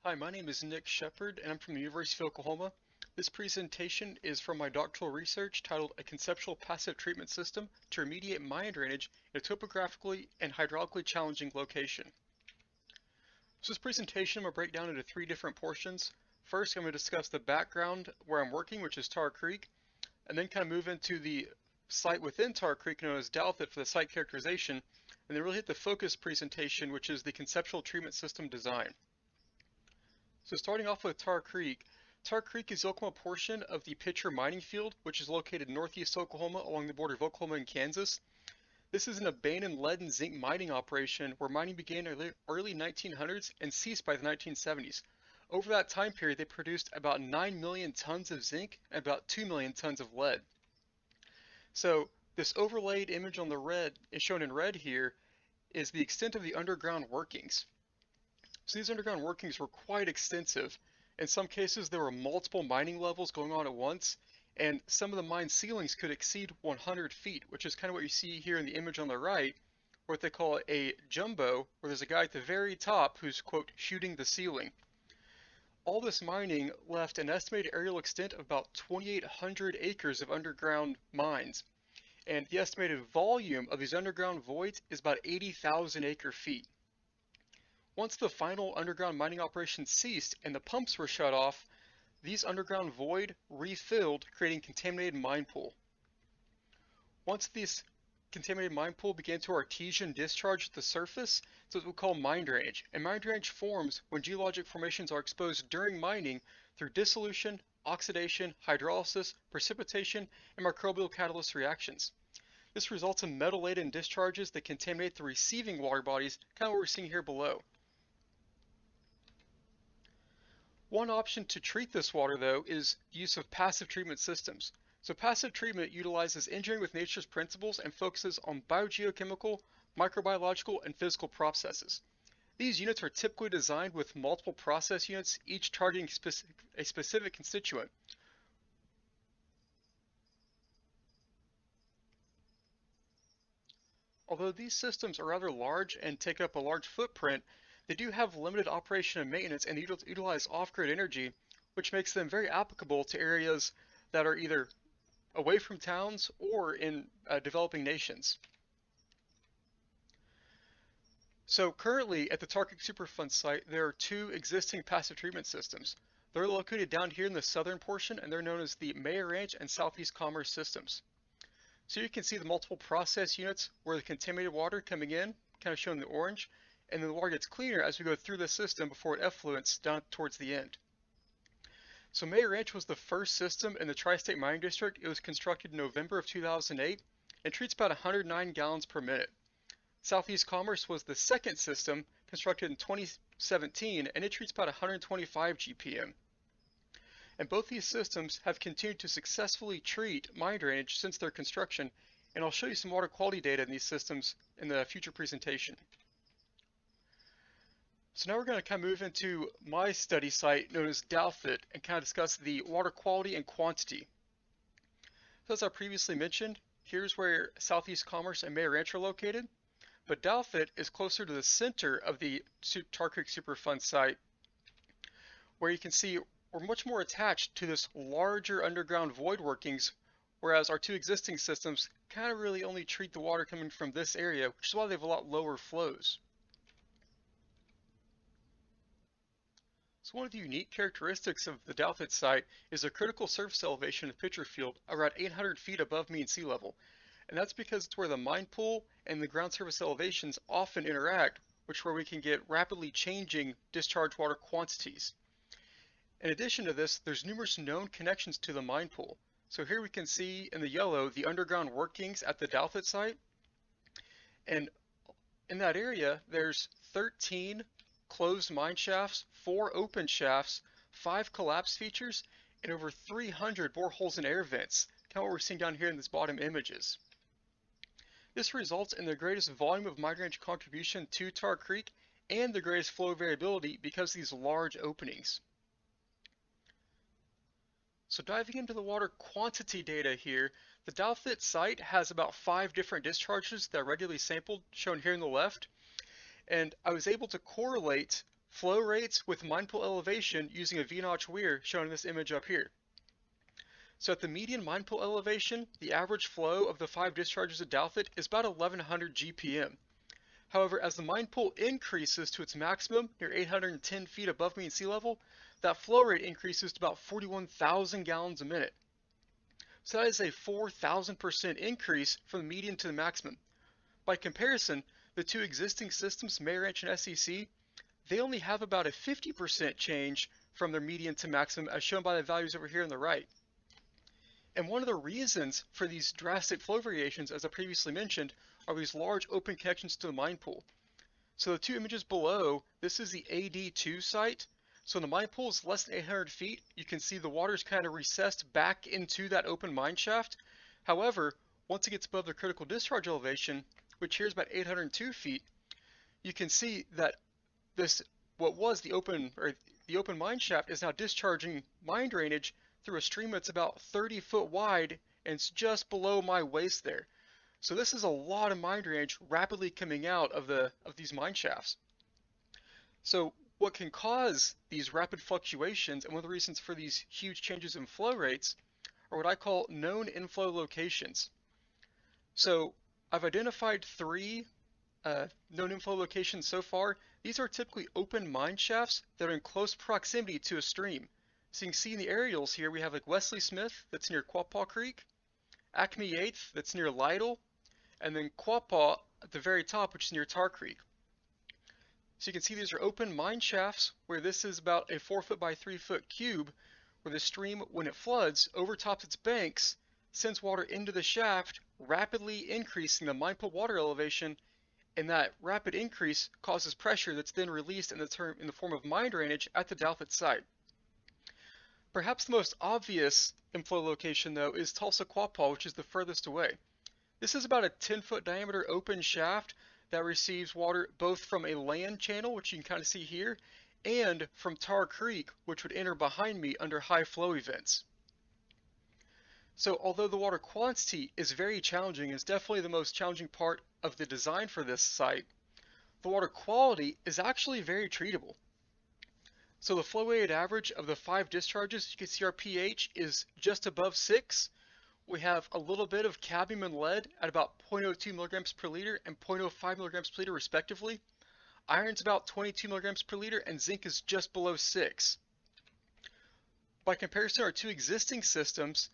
Hi, my name is Nick Shepard, and I'm from the University of Oklahoma. This presentation is from my doctoral research titled A Conceptual Passive Treatment System to Remediate Mine Drainage in a Topographically and Hydrologically Challenging Location. So this presentation I'm going to break down into three different portions. First, I'm going to discuss the background where I'm working, which is Tar Creek, and then kind of move into the site within Tar Creek known as Douthit for the site characterization, and then really hit the focus presentation, which is the conceptual treatment system design. So starting off with Tar Creek is the Oklahoma portion of the Pitcher mining field, which is located northeast Oklahoma along the border of Oklahoma and Kansas. This is an abandoned lead and zinc mining operation where mining began in the early 1900s and ceased by the 1970s. Over that time period, they produced about 9 million tons of zinc and about 2 million tons of lead. So this overlaid image on the red is shown in red here is the extent of the underground workings. So these underground workings were quite extensive. In some cases, there were multiple mining levels going on at once, and some of the mine ceilings could exceed 100 feet, which is kind of what you see here in the image on the right, what they call a jumbo, where there's a guy at the very top who's, quote, shooting the ceiling. All this mining left an estimated aerial extent of about 2,800 acres of underground mines, and the estimated volume of these underground voids is about 80,000 acre-feet. Once the final underground mining operation ceased and the pumps were shut off, these underground void refilled, creating contaminated mine pool. Once this contaminated mine pool began to artesian discharge at the surface, it's what we call mine drainage. And mine drainage forms when geologic formations are exposed during mining through dissolution, oxidation, hydrolysis, precipitation, and microbial catalyst reactions. This results in metal-laden discharges that contaminate the receiving water bodies, kind of what we're seeing here below. One option to treat this water, though, is the use of passive treatment systems. So passive treatment utilizes engineering with nature's principles and focuses on biogeochemical, microbiological, and physical processes. These units are typically designed with multiple process units, each targeting a specific constituent. Although these systems are rather large and take up a large footprint, they do have limited operation and maintenance and utilize off-grid energy, which makes them very applicable to areas that are either away from towns or in developing nations. So currently at the Tar Creek Superfund site, there are two existing passive treatment systems. They're located down here in the southern portion, and they're known as the Mayor Ranch and Southeast Commerce systems. So you can see the multiple process units where the contaminated water coming in, kind of shown in the orange, and then the water gets cleaner as we go through the system before it effluents down towards the end. So Mayor Ranch was the first system in the Tri-State Mining District. It was constructed in November of 2008 and treats about 109 gallons per minute. Southeast Commerce was the second system constructed in 2017 and it treats about 125 GPM. And both these systems have continued to successfully treat mine drainage since their construction, and I'll show you some water quality data in these systems in the future presentation. So now we're going to kind of move into my study site known as Douthit and kind of discuss the water quality and quantity. So as I previously mentioned, here's where Southeast Commerce and Mayor Ranch are located, but Douthit is closer to the center of the Tar Creek Superfund site, where you can see we're much more attached to this larger underground void workings, whereas our two existing systems kind of really only treat the water coming from this area, which is why they have a lot lower flows. So one of the unique characteristics of the Douthit site is the critical surface elevation of Pitcher Field around 800 feet above mean sea level. And that's because it's where the mine pool and the ground surface elevations often interact, which is where we can get rapidly changing discharge water quantities. In addition to this, there's numerous known connections to the mine pool. So here we can see in the yellow the underground workings at the Douthit site. And in that area, there's 13 closed mine shafts, 4 open shafts, 5 collapse features, and over 300 boreholes and air vents, kind of what we're seeing down here in these bottom images. This results in the greatest volume of mine drainage contribution to Tar Creek and the greatest flow variability because of these large openings. So diving into the water quantity data here, the Douthit site has about 5 different discharges that are regularly sampled, shown here on the left. And I was able to correlate flow rates with mine pool elevation using a V-notch weir shown in this image up here. So at the median mine pool elevation, the average flow of the 5 discharges at Douthit is about 1100 GPM. However, as the mine pool increases to its maximum near 810 feet above mean sea level, that flow rate increases to about 41,000 gallons a minute. So that is a 4,000% increase from the median to the maximum. By comparison, the two existing systems, Mayor Ranch and SEC, they only have about a 50% change from their median to maximum as shown by the values over here on the right. And one of the reasons for these drastic flow variations, as I previously mentioned, are these large open connections to the mine pool. So the two images below, this is the AD2 site. So when the mine pool is less than 800 feet, you can see the water's kind of recessed back into that open mine shaft. However, once it gets above the critical discharge elevation, which here is about 802 feet, you can see that this, what was the open mine shaft, is now discharging mine drainage through a stream that's about 30 foot wide and it's just below my waist there. So this is a lot of mine drainage rapidly coming out of these mine shafts. So what can cause these rapid fluctuations, and one of the reasons for these huge changes in flow rates, are what I call known inflow locations. So I've identified 3 known inflow locations so far. These are typically open mine shafts that are in close proximity to a stream. So you can see in the aerials here, we have like Wesley Smith, that's near Quapaw Creek, Acme 8th, that's near Lytle, and then Quapaw at the very top, which is near Tar Creek. So you can see these are open mine shafts where this is about a 4 foot by 3 foot cube where the stream, when it floods, overtops its banks, sends water into the shaft, rapidly increasing the mine pool water elevation, and that rapid increase causes pressure that's then released in the form of mine drainage at the Douthit site. Perhaps the most obvious inflow location, though, is Tulsa Quapaw, which is the furthest away. This is about a 10-foot diameter open shaft that receives water both from a land channel, which you can kind of see here, and from Tar Creek, which would enter behind me under high flow events. So although the water quantity is very challenging, it's definitely the most challenging part of the design for this site, the water quality is actually very treatable. So the flow weighted average of the 5 discharges, you can see our pH is just above 6. We have a little bit of cadmium and lead at about 0.02 milligrams per liter and 0.05 milligrams per liter respectively. Iron's about 22 milligrams per liter and zinc is just below 6. By comparison, our 2 existing systems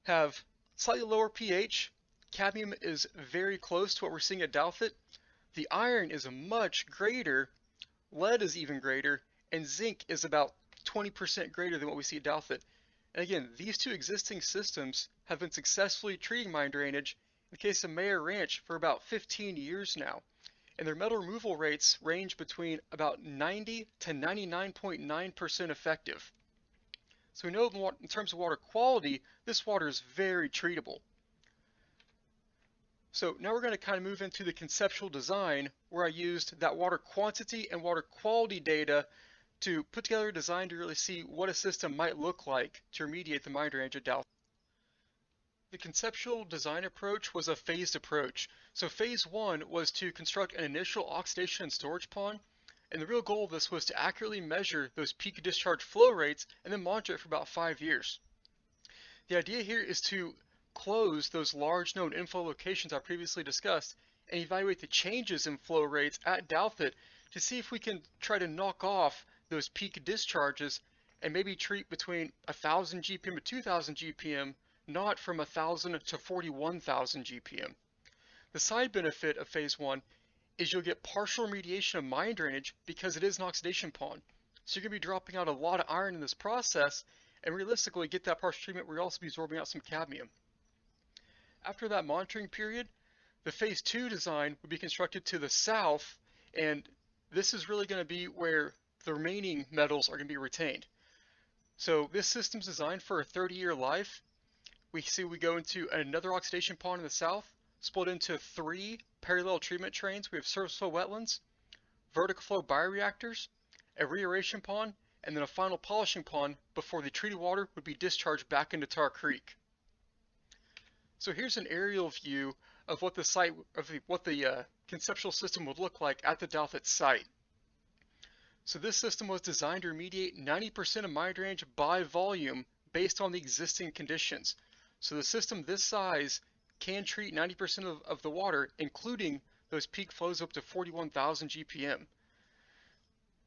have slightly lower pH. Cadmium is very close to what we're seeing at Douthit. The iron is much greater, lead is even greater, and zinc is about 20% greater than what we see at Douthit. And again, these 2 existing systems have been successfully treating mine drainage, in the case of Mayor Ranch, for about 15 years now. And their metal removal rates range between about 90 to 99.9% effective. So we know in terms of water quality, this water is very treatable. So now we're going to kind of move into the conceptual design where I used that water quantity and water quality data to put together a design to really see what a system might look like to remediate the mine drainage at Douthit. The conceptual design approach was a phased approach. So phase 1 was to construct an initial oxidation and storage pond, and the real goal of this was to accurately measure those peak discharge flow rates and then monitor it for about 5 years. The idea here is to close those large known inflow locations I previously discussed and evaluate the changes in flow rates at Douthit to see if we can try to knock off those peak discharges and maybe treat between 1,000 GPM to 2,000 GPM, not from 1,000 to 41,000 GPM. The side benefit of phase 1 is you'll get partial remediation of mine drainage because it is an oxidation pond. So you're going to be dropping out a lot of iron in this process, and realistically get that partial treatment where you'll also be absorbing out some cadmium. After that monitoring period, the phase 2 design would be constructed to the south, and this is really going to be where the remaining metals are going to be retained. So this system's designed for a 30-year life. We go into another oxidation pond in the south, split into 3 parallel treatment trains. We have surface flow wetlands, vertical flow bioreactors, a reaeration pond, and then a final polishing pond before the treated water would be discharged back into Tar Creek. So here's an aerial view of what the conceptual system would look like at the Douthit site. So this system was designed to remediate 90% of mine drainage by volume based on the existing conditions. So the system this size can treat 90% of the water, including those peak flows up to 41,000 GPM.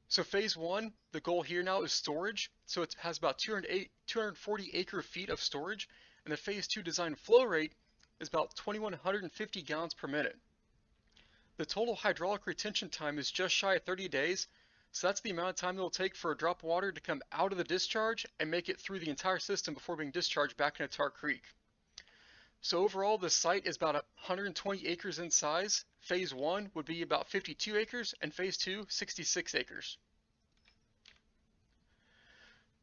So phase one, the goal here now is storage. So it has about 240 acre feet of storage, and the phase two design flow rate is about 2,150 gallons per minute. The total hydraulic retention time is just shy of 30 days, so that's the amount of time it'll take for a drop of water to come out of the discharge and make it through the entire system before being discharged back into Tar Creek. So overall, the site is about 120 acres in size. Phase one would be about 52 acres, and phase two, 66 acres.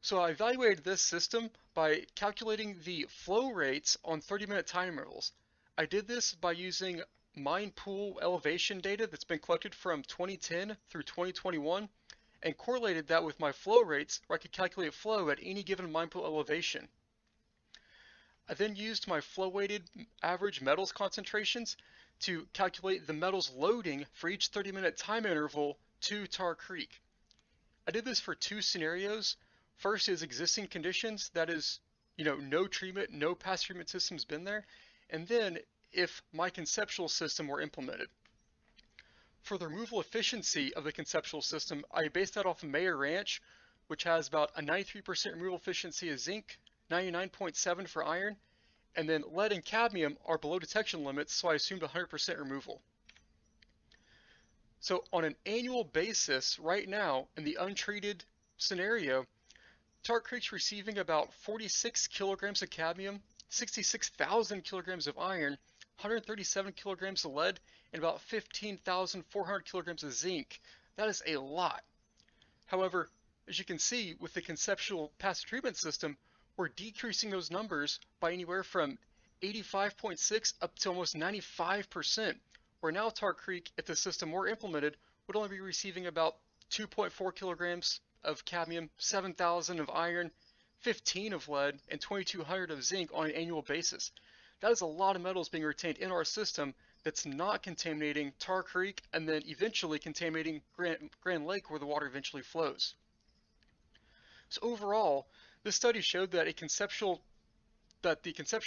So I evaluated this system by calculating the flow rates on 30-minute time intervals. I did this by using mine pool elevation data that's been collected from 2010 through 2021 and correlated that with my flow rates where I could calculate flow at any given mine pool elevation. I then used my flow weighted average metals concentrations to calculate the metals loading for each 30-minute time interval to Tar Creek. I did this for two scenarios. First is existing conditions, that is, no treatment, no past treatment system's been there, and then if my conceptual system were implemented. For the removal efficiency of the conceptual system, I based that off of Mayer Ranch, which has about a 93% removal efficiency of zinc, 99.7 for iron, and then lead and cadmium are below detection limits, so I assumed 100% removal. So on an annual basis, right now, in the untreated scenario, Tar Creek's receiving about 46 kilograms of cadmium, 66,000 kilograms of iron, 137 kilograms of lead, and about 15,400 kilograms of zinc. That is a lot. However, as you can see with the conceptual passive treatment system, we're decreasing those numbers by anywhere from 85.6 up to almost 95%, where now Tar Creek, if the system were implemented, would only be receiving about 2.4 kilograms of cadmium, 7,000 of iron, 15 of lead, and 2,200 of zinc on an annual basis. That is a lot of metals being retained in our system that's not contaminating Tar Creek and then eventually contaminating Grand Lake where the water eventually flows. So overall, this study showed that the conceptual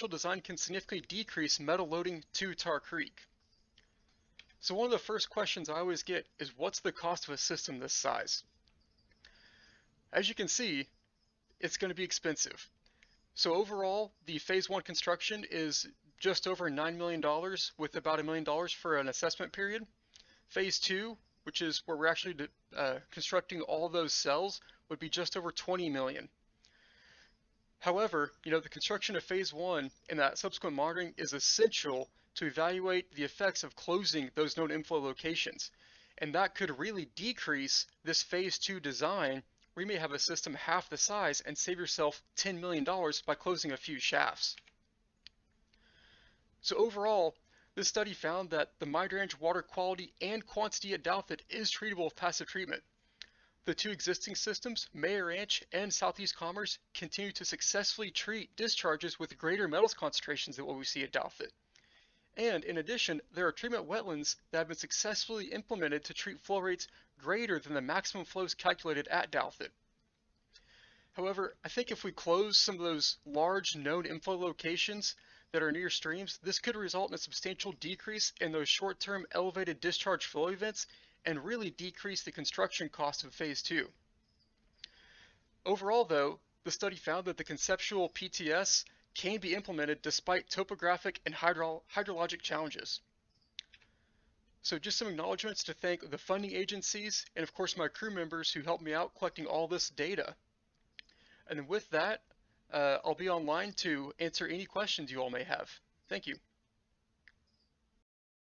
design can significantly decrease metal loading to Tar Creek. So one of the first questions I always get is, what's the cost of a system this size? As you can see, it's going to be expensive. So overall, the phase one construction is just over $9 million with about $1 million for an assessment period. Phase two, which is where we're actually constructing all those cells, would be just over $20 million. However, the construction of phase one and that subsequent monitoring is essential to evaluate the effects of closing those known inflow locations. And that could really decrease this phase two design. We may have a system half the size and save yourself $10 million by closing a few shafts. So overall, this study found that the mine drainage water quality and quantity at Douthit is treatable with passive treatment. The two existing systems, Mayer Ranch and Southeast Commerce, continue to successfully treat discharges with greater metals concentrations than what we see at Douthit. And in addition, there are treatment wetlands that have been successfully implemented to treat flow rates greater than the maximum flows calculated at Douthit. However, I think if we close some of those large known inflow locations that are near streams, this could result in a substantial decrease in those short-term elevated discharge flow events and really decrease the construction cost of phase two. Overall though, the study found that the conceptual PTS can be implemented despite topographic and hydrologic challenges. So just some acknowledgements to thank the funding agencies and of course my crew members who helped me out collecting all this data. And with that, I'll be online to answer any questions you all may have. Thank you.